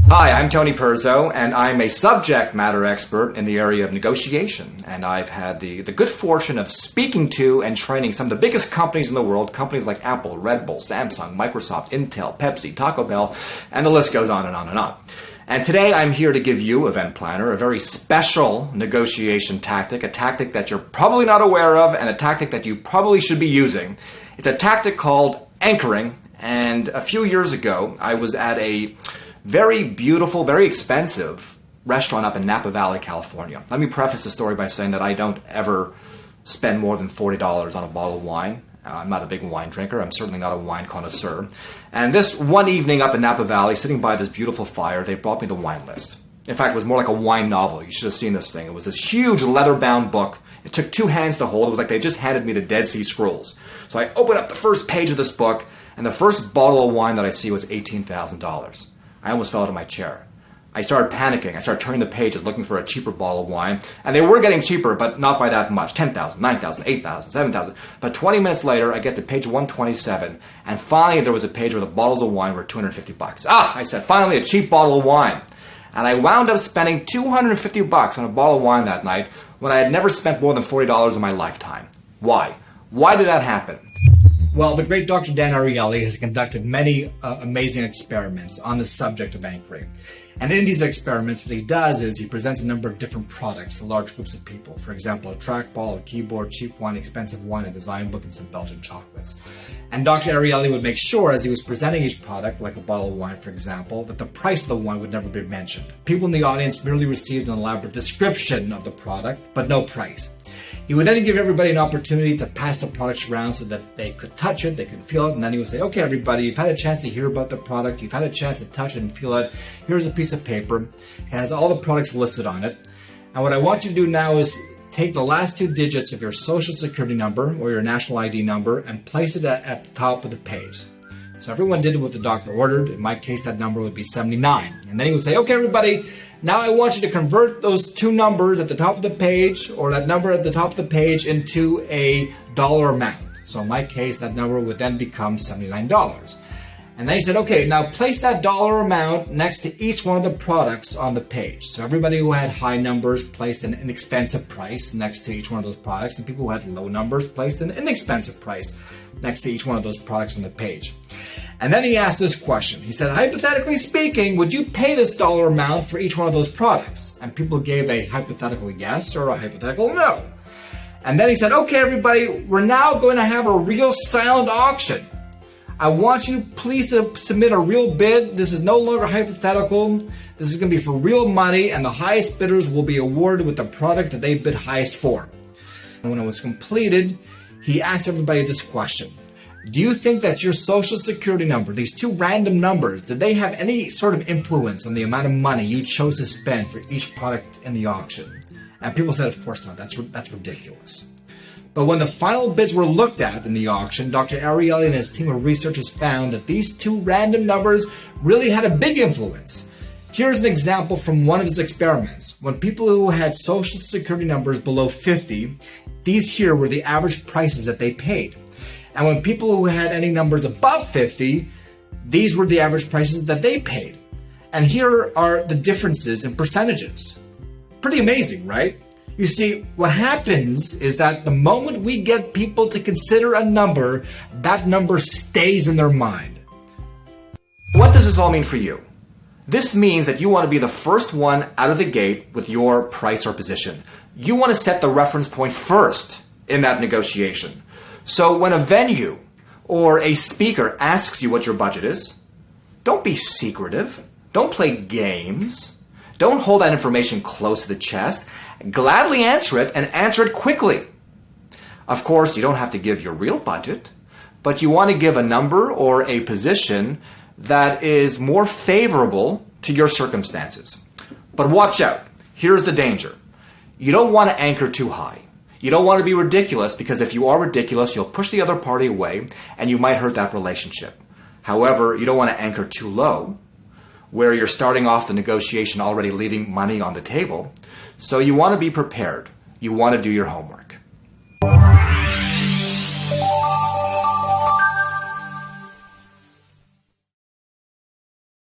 Hi, I'm Tony Perzow, and I'm a subject matter expert in the area of negotiation. And I've had the good fortune of speaking to and training some of the biggest companies in the world, companies like Apple, Red Bull, Samsung, Microsoft, Intel, Pepsi, Taco Bell, and the list goes on and on and on. And today I'm here to give you, event planner, a very special negotiation tactic, a tactic that you're probably not aware of and a tactic that you probably should be using. It's a tactic called anchoring. And a few years ago, I was at a very beautiful, very expensive restaurant up in Napa Valley, California. Let me preface the story by saying that I don't ever spend more than $40 on a bottle of wine. I'm not a big wine drinker. I'm certainly not a wine connoisseur. And this one evening up in Napa Valley, sitting by this beautiful fire, they brought me the wine list. In fact, it was more like a wine novel. You should have seen this thing. It was this huge leather-bound book. It took 2 hands to hold. It was like they just handed me the Dead Sea Scrolls. So I opened up the first page of this book, and the first bottle of wine that I see was $18,000. I almost fell out of my chair. I started panicking. I started turning the pages looking for a cheaper bottle of wine. And they were getting cheaper, but not by that much. 10,000, 9,000, 8,000, 7,000. But 20 minutes later, I get to page 127. And finally, there was a page where the bottles of wine were $250. I said, finally, a cheap bottle of wine. And I wound up spending $250 on a bottle of wine that night when I had never spent more than $40 in my lifetime. Why? Why did that happen? Well, the great Dr. Dan Ariely has conducted many amazing experiments on the subject of anchoring. And in these experiments, what he does is he presents a number of different products to large groups of people. For example, a trackball, a keyboard, cheap wine, expensive wine, a design book, and some Belgian chocolates. And Dr. Ariely would make sure, as he was presenting each product, like a bottle of wine, for example, that the price of the wine would never be mentioned. People in the audience merely received an elaborate description of the product, but no price. He would then give everybody an opportunity to pass the products around so that they could touch it, they could feel it, and then he would say, okay, everybody, you've had a chance to hear about the product, you've had a chance to touch it and feel it. Here's a piece of paper. It has all the products listed on it. And what I want you to do now is take the last 2 digits of your social security number or your national ID number and place it at the top of the page. So everyone did what the doctor ordered. In my case, that number would be 79. And then he would say, okay, everybody, now I want you to convert those 2 numbers at the top of the page or that number at the top of the page into a dollar amount. So in my case, that number would then become $79. And then he said, okay, now place that dollar amount next to each one of the products on the page. So everybody who had high numbers placed an inexpensive price next to each one of those products, and people who had low numbers placed an inexpensive price next to each one of those products on the page. And then he asked this question. He said, hypothetically speaking, would you pay this dollar amount for each one of those products? And people gave a hypothetical yes or a hypothetical no. And then he said, okay, everybody, we're now going to have a real silent auction. I want you please to submit a real bid. This is no longer hypothetical. This is going to be for real money, and the highest bidders will be awarded with the product that they bid highest for. And when it was completed, he asked everybody this question. Do you think that your social security number, these 2 random numbers, did they have any sort of influence on the amount of money you chose to spend for each product in the auction? And people said, of course not. That's ridiculous. But when the final bids were looked at in the auction, Dr. Ariely and his team of researchers found that these 2 random numbers really had a big influence. Here's an example from one of his experiments. When people who had social security numbers below 50, these here were the average prices that they paid. And when people who had any numbers above 50, these were the average prices that they paid. And here are the differences in percentages. Pretty amazing, right? You see, what happens is that the moment we get people to consider a number, that number stays in their mind. What does this all mean for you? This means that you want to be the first one out of the gate with your price or position. You want to set the reference point first in that negotiation. So when a venue or a speaker asks you what your budget is, don't be secretive. Don't play games. Don't hold that information close to the chest. Gladly answer it and answer it quickly. Of course, you don't have to give your real budget, but you want to give a number or a position that is more favorable to your circumstances. But watch out. Here's the danger. You don't want to anchor too high. You don't want to be ridiculous, because if you are ridiculous, you'll push the other party away and you might hurt that relationship. However, you don't want to anchor too low, where you're starting off the negotiation already leaving money on the table. So you want to be prepared. You want to do your homework.